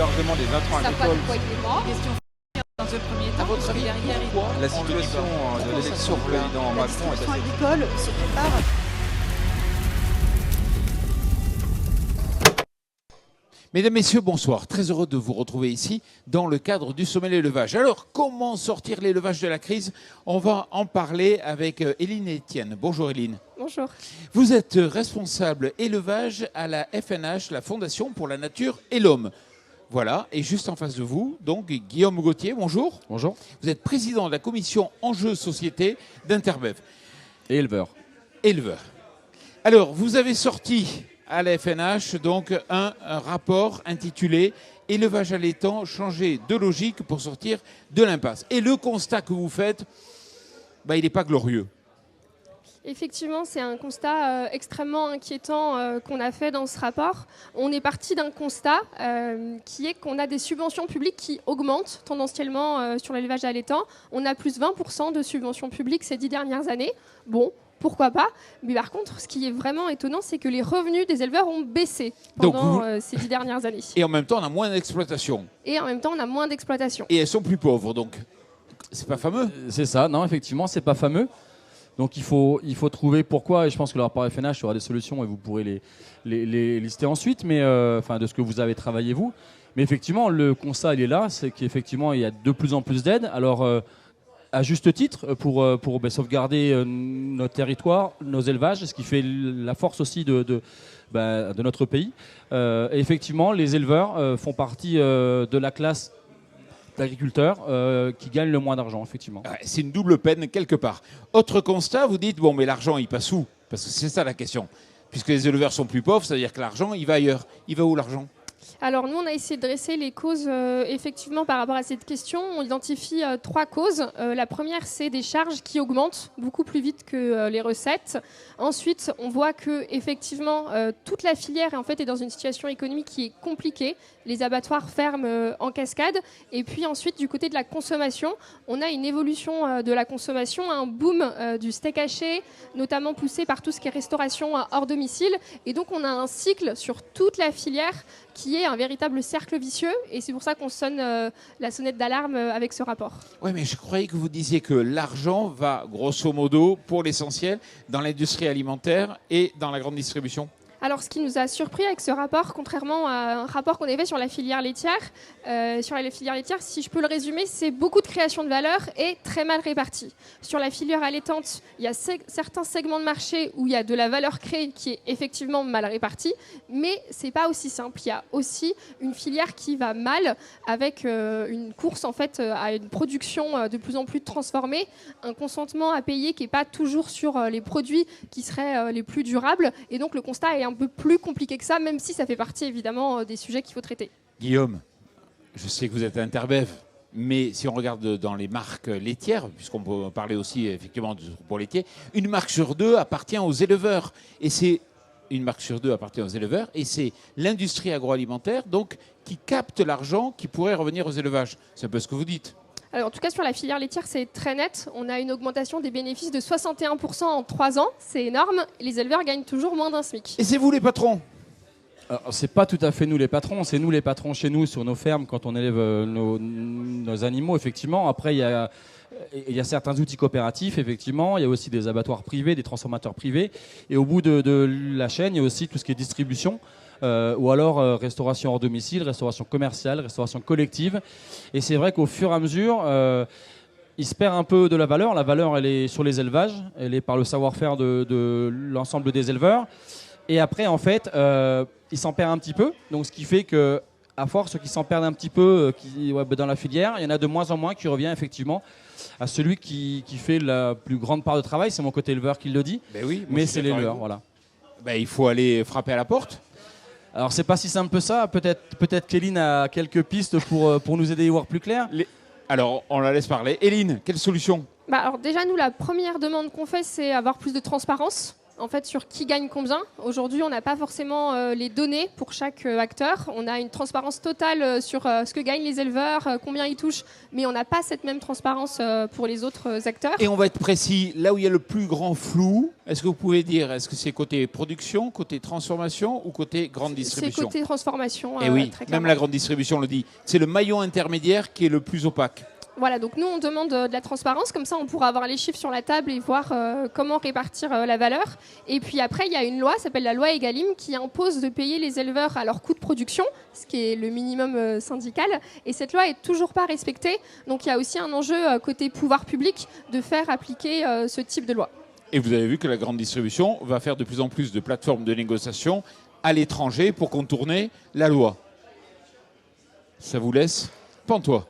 largement des intrants Ça n'a pas agricoles. de quoi il est mort. Question dans un premier temps. À votre parce que avis, derrière, il- pourquoi la situation de l'élection du président La Macron est distribution assez... agricole se prépare. Mesdames, Messieurs, bonsoir. Très heureux de vous retrouver ici dans le cadre du sommet de l'élevage. Alors, comment sortir l'élevage de la crise? On va en parler avec Éline Etienne. Bonjour Éline. Bonjour. Vous êtes responsable élevage à la FNH, la Fondation pour la Nature et l'Homme. Voilà, et juste en face de vous, donc Guillaume Gauthier, bonjour. Bonjour. Vous êtes président de la commission Enjeux Société d'Interbev. Et éleveur. Éleveur. Alors, vous avez sorti à la FNH donc un rapport intitulé « Élevage allaitant, changer de logique pour sortir de l'impasse ». Et le constat que vous faites, il n'est pas glorieux. Effectivement, c'est un constat extrêmement inquiétant qu'on a fait dans ce rapport. On est parti d'un constat qui est qu'on a des subventions publiques qui augmentent tendanciellement sur l'élevage allaitant. On a plus 20% de subventions publiques ces 10 dernières années. Bon, pourquoi pas? Mais par contre, ce qui est vraiment étonnant, c'est que les revenus des éleveurs ont baissé pendant ces 10 dernières années. Et en même temps, on a moins d'exploitation. Et en même temps, on a moins d'exploitation. Et elles sont plus pauvres, donc c'est pas fameux. C'est ça, non, effectivement, c'est pas fameux. Donc il faut trouver pourquoi, et je pense que le rapport FNH aura des solutions et vous pourrez les lister ensuite, mais de ce que vous avez travaillé vous. Mais effectivement, le constat il est là, c'est qu'effectivement il y a de plus en plus d'aides. Alors à juste titre pour sauvegarder notre territoire, nos élevages, ce qui fait la force aussi de notre pays. Et effectivement, les éleveurs font partie de la classe d'agriculteurs qui gagnent le moins d'argent, effectivement. Ouais, c'est une double peine quelque part. Autre constat, vous dites, bon, mais l'argent, il passe où? Parce que c'est ça la question. Puisque les éleveurs sont plus pauvres, ça veut dire que l'argent, il va ailleurs. Il va où l'argent? Alors nous, on a essayé de dresser les causes effectivement par rapport à cette question. On identifie 3 causes. La première, c'est des charges qui augmentent beaucoup plus vite que les recettes. Ensuite, on voit que effectivement toute la filière est dans une situation économique qui est compliquée. Les abattoirs ferment en cascade. Et puis ensuite, du côté de la consommation, on a une évolution de la consommation, un boom du steak haché, notamment poussé par tout ce qui est restauration hors domicile. Et donc, on a un cycle sur toute la filière qui est un véritable cercle vicieux. Et c'est pour ça qu'on sonne la sonnette d'alarme avec ce rapport. Oui, mais je croyais que vous disiez que l'argent va, grosso modo, pour l'essentiel, dans l'industrie alimentaire et dans la grande distribution. Alors, ce qui nous a surpris avec ce rapport, contrairement à un rapport qu'on avait fait sur la filière laitière, si je peux le résumer, c'est beaucoup de création de valeur et très mal répartie. Sur la filière allaitante, il y a certains segments de marché où il y a de la valeur créée qui est effectivement mal répartie, mais c'est pas aussi simple. Il y a aussi une filière qui va mal avec une course à une production de plus en plus transformée, un consentement à payer qui n'est pas toujours sur les produits qui seraient les plus durables, et donc le constat est un peu plus compliqué que ça, même si ça fait partie évidemment des sujets qu'il faut traiter. Guillaume, je sais que vous êtes Interbev, mais si on regarde dans les marques laitières, puisqu'on peut parler aussi effectivement de pour laitier, une marque sur deux appartient aux éleveurs. Et c'est une marque sur deux appartient aux éleveurs, et c'est l'industrie agroalimentaire donc qui capte l'argent qui pourrait revenir aux élevages. C'est un peu ce que vous dites. Alors, en tout cas, sur la filière laitière, c'est très net. On a une augmentation des bénéfices de 61% en 3 ans. C'est énorme. Les éleveurs gagnent toujours moins d'un SMIC. Et c'est vous les patrons? Alors, c'est pas tout à fait nous les patrons, c'est nous les patrons chez nous sur nos fermes quand on élève nos animaux, effectivement. Après, il y a certains outils coopératifs, effectivement. Il y a aussi des abattoirs privés, des transformateurs privés. Et au bout de la chaîne, il y a aussi tout ce qui est distribution. Ou alors restauration hors domicile, restauration commerciale, restauration collective. Et c'est vrai qu'au fur et à mesure, il se perd un peu de la valeur. La valeur, elle est sur les élevages, elle est par le savoir-faire de l'ensemble des éleveurs. Et après, en fait, il s'en perd un petit peu. Donc, ce qui fait que, à force qu'ils s'en perdent un petit peu dans la filière, il y en a de moins en moins qui revient effectivement à celui qui fait la plus grande part de travail. C'est mon côté éleveur qui le dit, Ben oui, mais c'est l'éleveur. Voilà. Il faut aller frapper à la porte. Alors c'est pas si simple que ça, peut-être qu'Éline a quelques pistes pour nous aider à y voir plus clair. Alors on la laisse parler. Éline, quelle solution? Alors déjà, nous, la première demande qu'on fait, c'est avoir plus de transparence. en fait sur qui gagne combien. Aujourd'hui, on n'a pas forcément les données pour chaque acteur. On a une transparence totale sur ce que gagnent les éleveurs, combien ils touchent, mais on n'a pas cette même transparence pour les autres acteurs. Et on va être précis, là où il y a le plus grand flou, est-ce que vous pouvez dire, est-ce que c'est côté production, côté transformation ou côté grande distribution? C'est côté transformation. Et oui, très même clairement. la grande distribution le dit. C'est le maillon intermédiaire qui est le plus opaque. Voilà, donc nous on demande de la transparence, comme ça on pourra avoir les chiffres sur la table et voir comment répartir la valeur. Et puis après il y a une loi, ça s'appelle la loi Egalim, qui impose de payer les éleveurs à leur coût de production, ce qui est le minimum syndical. Et cette loi est toujours pas respectée, donc il y a aussi un enjeu côté pouvoir public de faire appliquer ce type de loi. Et vous avez vu que la grande distribution va faire de plus en plus de plateformes de négociation à l'étranger pour contourner la loi. Ça vous laisse pantois.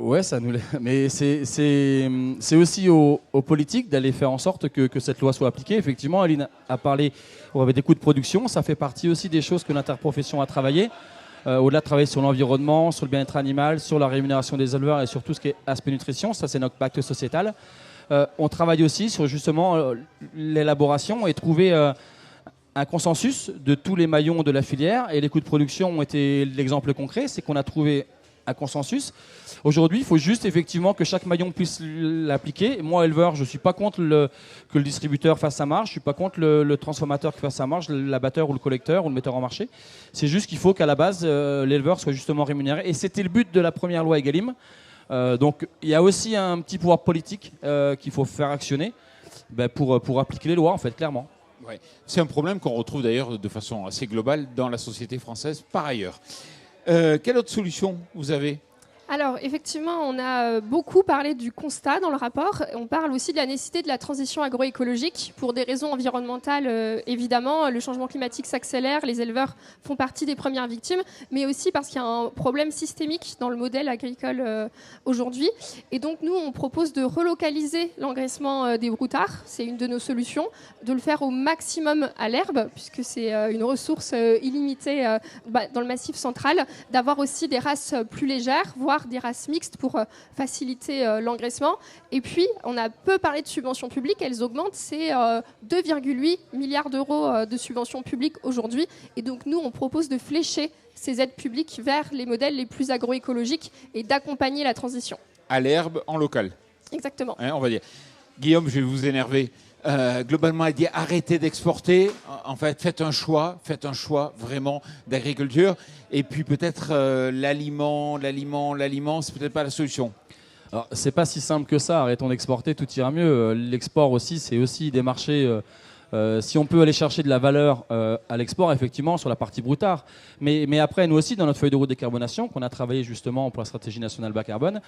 Ouais, ça nous. Mais c'est aussi aux politiques d'aller faire en sorte que cette loi soit appliquée. Effectivement, Aline a parlé des coûts de production. Ça fait partie aussi des choses que l'interprofession a travaillé. Au-delà de travailler sur l'environnement, sur le bien-être animal, sur la rémunération des éleveurs et sur tout ce qui est aspect nutrition, ça c'est notre pacte sociétal. On travaille aussi sur justement l'élaboration et trouver un consensus de tous les maillons de la filière. Et les coûts de production ont été l'exemple concret, c'est qu'on a trouvé un consensus. Aujourd'hui, il faut juste effectivement que chaque maillon puisse l'appliquer. Moi, éleveur, je ne suis pas contre que le distributeur fasse sa marge, je ne suis pas contre le transformateur qui fasse sa marge, l'abatteur ou le collecteur ou le metteur en marché. C'est juste qu'il faut qu'à la base, l'éleveur soit justement rémunéré. Et c'était le but de la première loi Egalim. Donc, il y a aussi un petit pouvoir politique qu'il faut faire actionner pour appliquer les lois, en fait, clairement. Ouais. C'est un problème qu'on retrouve d'ailleurs de façon assez globale dans la société française par ailleurs. Quelle autre solution vous avez ? Alors, effectivement, on a beaucoup parlé du constat dans le rapport. On parle aussi de la nécessité de la transition agroécologique pour des raisons environnementales, évidemment. Le changement climatique s'accélère, les éleveurs font partie des premières victimes, mais aussi parce qu'il y a un problème systémique dans le modèle agricole aujourd'hui. Et donc, nous, on propose de relocaliser l'engraissement des broutards. C'est une de nos solutions, de le faire au maximum à l'herbe, puisque c'est une ressource illimitée dans le Massif central, d'avoir aussi des races plus légères, voire des races mixtes pour faciliter l'engraissement. Et puis, on a peu parlé de subventions publiques, elles augmentent, c'est 2,8 milliards d'euros de subventions publiques aujourd'hui. Et donc, nous, on propose de flécher ces aides publiques vers les modèles les plus agroécologiques et d'accompagner la transition. À l'herbe, en local. Exactement. Hein, on va dire. Guillaume, je vais vous énerver. Globalement, elle dit arrêtez d'exporter. En fait, faites un choix vraiment d'agriculture. Et puis peut-être l'aliment, c'est peut-être pas la solution. Alors, c'est pas si simple que ça. Arrêtons d'exporter, tout ira mieux. L'export aussi, c'est aussi des marchés. Si on peut aller chercher de la valeur à l'export, effectivement, sur la partie broutard. Mais après, nous aussi, dans notre feuille de route décarbonation, qu'on a travaillé justement pour la stratégie nationale bas carbone,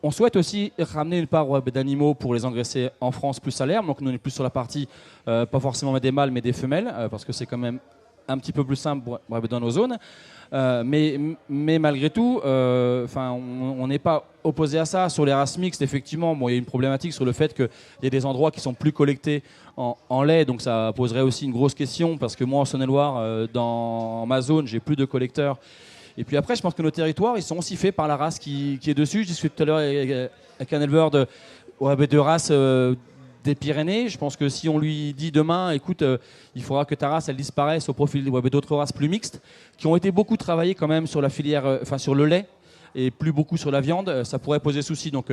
on souhaite aussi ramener une part d'animaux pour les engraisser en France plus à l'herbe. Donc nous on est plus sur la partie, pas forcément des mâles, mais des femelles, parce que c'est quand même un petit peu plus simple dans nos zones. Mais malgré tout, on n'est pas opposé à ça. Sur les races mixtes, effectivement, il y a une problématique sur le fait qu'il y a des endroits qui sont plus collectés en lait. Donc ça poserait aussi une grosse question, parce que moi en Saône-et-Loire, dans ma zone, j'ai plus de collecteurs. Et puis après, je pense que nos territoires, ils sont aussi faits par la race qui est dessus. Je discutais tout à l'heure avec un éleveur de race des Pyrénées. Je pense que si on lui dit demain, écoute, il faudra que ta race elle disparaisse au profit d'autres races plus mixtes, qui ont été beaucoup travaillées quand même sur la filière, sur le lait et plus beaucoup sur la viande, ça pourrait poser souci. Donc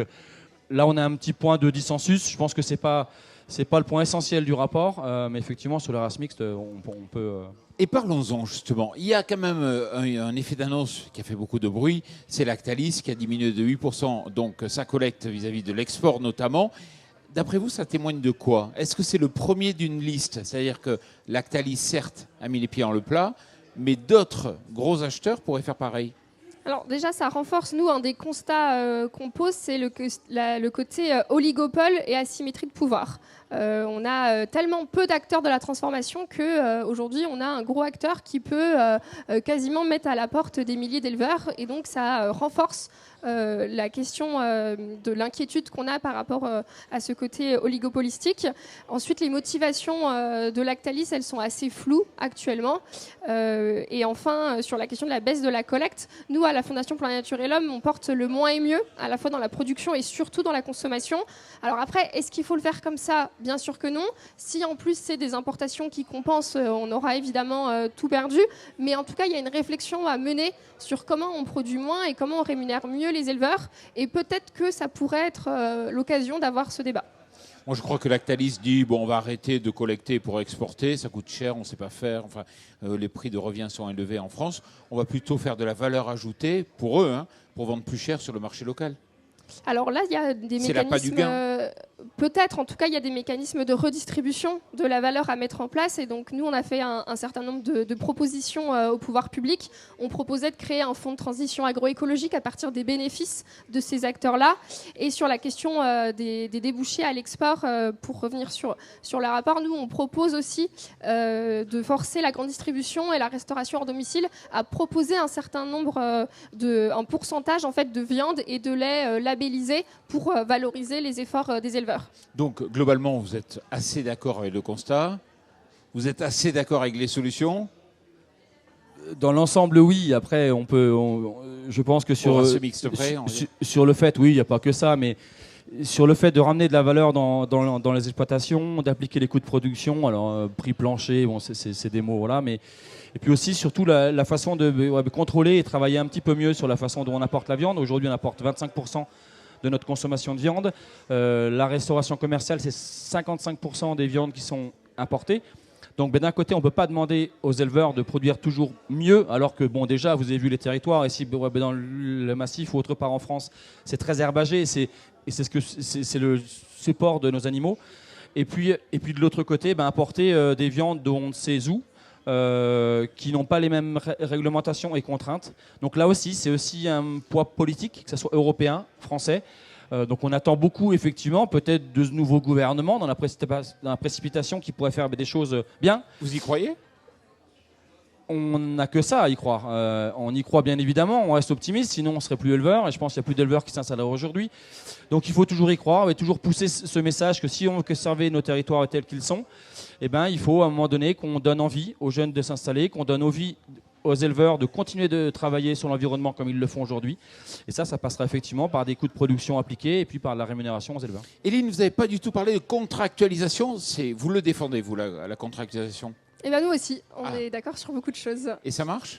là, on a un petit point de dissensus. Je pense que c'est pas le point essentiel du rapport, mais effectivement, sur la race mixte, on peut. Et parlons-en justement. Il y a quand même un effet d'annonce qui a fait beaucoup de bruit. C'est Lactalis qui a diminué de 8%, donc sa collecte vis-à-vis de l'export notamment. D'après vous, ça témoigne de quoi ? Est-ce que c'est le premier d'une liste ? C'est-à-dire que Lactalis, certes, a mis les pieds dans le plat, mais d'autres gros acheteurs pourraient faire pareil. Alors déjà, ça renforce, nous, un des constats qu'on pose, c'est le côté oligopole et asymétrie de pouvoir. On a tellement peu d'acteurs de la transformation qu'aujourd'hui, on a un gros acteur qui peut quasiment mettre à la porte des milliers d'éleveurs. Et donc, ça renforce la question de l'inquiétude qu'on a par rapport à ce côté oligopolistique. Ensuite, les motivations de Lactalis, elles sont assez floues actuellement. Et enfin, sur la question de la baisse de la collecte, nous, à la Fondation pour la Nature et l'Homme, on porte le moins et mieux, à la fois dans la production et surtout dans la consommation. Alors après, est-ce qu'il faut le faire comme ça ? Bien sûr que non. Si en plus c'est des importations qui compensent, on aura évidemment tout perdu. Mais en tout cas, il y a une réflexion à mener sur comment on produit moins et comment on rémunère mieux les éleveurs. Et peut-être que ça pourrait être l'occasion d'avoir ce débat. Moi, je crois que Lactalis dit bon, on va arrêter de collecter pour exporter, ça coûte cher, on ne sait pas faire. Enfin, les prix de revient sont élevés en France. On va plutôt faire de la valeur ajoutée pour eux, pour vendre plus cher sur le marché local. Alors là, il y a des C'est l'appât du mécanismes, peut-être, en tout cas, il y a des mécanismes de redistribution de la valeur à mettre en place. Et donc, nous, on a fait un certain nombre de propositions au pouvoir public. On proposait de créer un fonds de transition agroécologique à partir des bénéfices de ces acteurs-là. Et sur la question des débouchés à l'export, pour revenir sur le rapport, nous, on propose aussi de forcer la grande distribution et la restauration hors domicile à proposer un certain nombre, un pourcentage en fait, de viande et de lait labellisé pour valoriser les efforts des éleveurs. Donc, globalement, vous êtes assez d'accord avec le constat. Vous êtes assez d'accord avec les solutions. Dans l'ensemble, oui. Après, je pense que sur le fait, oui, il n'y a pas que ça, mais sur le fait de ramener de la valeur dans les exploitations, d'appliquer les coûts de production, alors prix plancher, bon, c'est des mots, voilà, mais et puis aussi surtout la façon de contrôler et travailler un petit peu mieux sur la façon dont on apporte la viande. Aujourd'hui, on apporte 25% de notre consommation de viande. La restauration commerciale, c'est 55% des viandes qui sont importées. Donc d'un côté, on ne peut pas demander aux éleveurs de produire toujours mieux, alors que bon, déjà, vous avez vu les territoires, ici dans le massif ou autre part en France, c'est très herbagé, c'est le support de nos animaux. Et puis de l'autre côté, importer des viandes dont on ne sait où, qui n'ont pas les mêmes réglementations et contraintes. Donc là aussi, c'est aussi un poids politique, que ce soit européen, français. Donc on attend beaucoup, effectivement, peut-être de ce nouveau gouvernement dans la précipitation qui pourrait faire des choses bien. Vous y croyez ? On n'a que ça à y croire. On y croit bien évidemment, on reste optimiste, sinon on ne serait plus éleveur. Et je pense qu'il n'y a plus d'éleveurs qui s'installeraient aujourd'hui. Donc il faut toujours y croire et toujours pousser ce message que si on veut conserver nos territoires tels qu'ils sont, eh ben, il faut à un moment donné qu'on donne envie aux jeunes de s'installer, qu'on donne envie aux éleveurs de continuer de travailler sur l'environnement comme ils le font aujourd'hui. Et ça passera effectivement par des coûts de production appliqués et puis par la rémunération aux éleveurs. Éline, vous n'avez pas du tout parlé de contractualisation. Vous le défendez, vous, la contractualisation ? Et bien nous aussi, on est d'accord sur beaucoup de choses. Et ça marche ?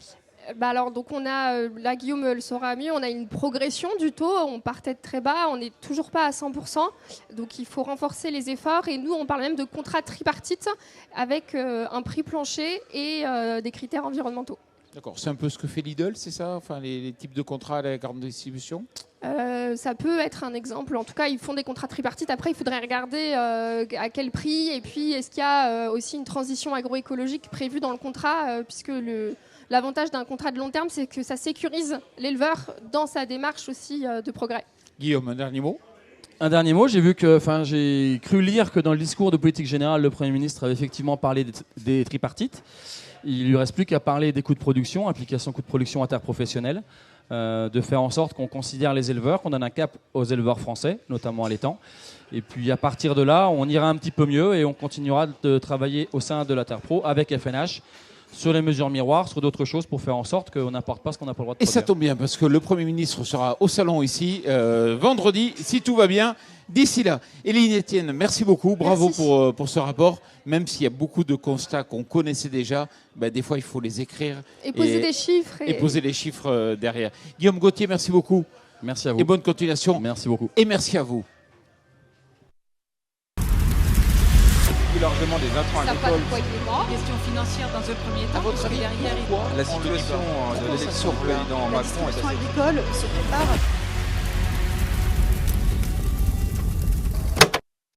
Alors, donc on a, là Guillaume le saura mieux, on a une progression du taux, on partait de très bas, on n'est toujours pas à 100%, donc il faut renforcer les efforts et nous on parle même de contrats tripartites avec un prix plancher et des critères environnementaux. D'accord, c'est un peu ce que fait Lidl, c'est ça ? Enfin, les types de contrats à la grande distribution ? Ça peut être un exemple. En tout cas, ils font des contrats tripartites. Après, il faudrait regarder à quel prix. Et puis, est-ce qu'il y a aussi une transition agroécologique prévue dans le contrat puisque l'avantage d'un contrat de long terme, c'est que ça sécurise l'éleveur dans sa démarche aussi de progrès. Guillaume, un dernier mot ? Un dernier mot, j'ai cru lire que dans le discours de politique générale, le Premier ministre avait effectivement parlé des tripartites. Il ne lui reste plus qu'à parler des coûts de production, application coûts de production interprofessionnels, de faire en sorte qu'on considère les éleveurs, qu'on donne un cap aux éleveurs français, notamment à l'étang. Et puis à partir de là, on ira un petit peu mieux et on continuera de travailler au sein de la Terpro avec FNH sur les mesures miroirs, sur d'autres choses pour faire en sorte qu'on n'importe pas ce qu'on n'a pas le droit de produire. Et ça tombe bien parce que le Premier ministre sera au salon ici vendredi, si tout va bien, d'ici là. Éline Etienne, merci beaucoup, bravo pour ce rapport. Même s'il y a beaucoup de constats qu'on connaissait déjà, des fois il faut les écrire. Et poser des chiffres. Et poser les chiffres derrière. Guillaume Gauthier, merci beaucoup. Merci à vous. Et bonne continuation. Merci beaucoup. Et merci à vous. Plus largement des intrants agricoles. Question financière dans un premier temps. À votre avis, derrière, pourquoi la situation de l'élection du président Macron est assez... agricole se prépare.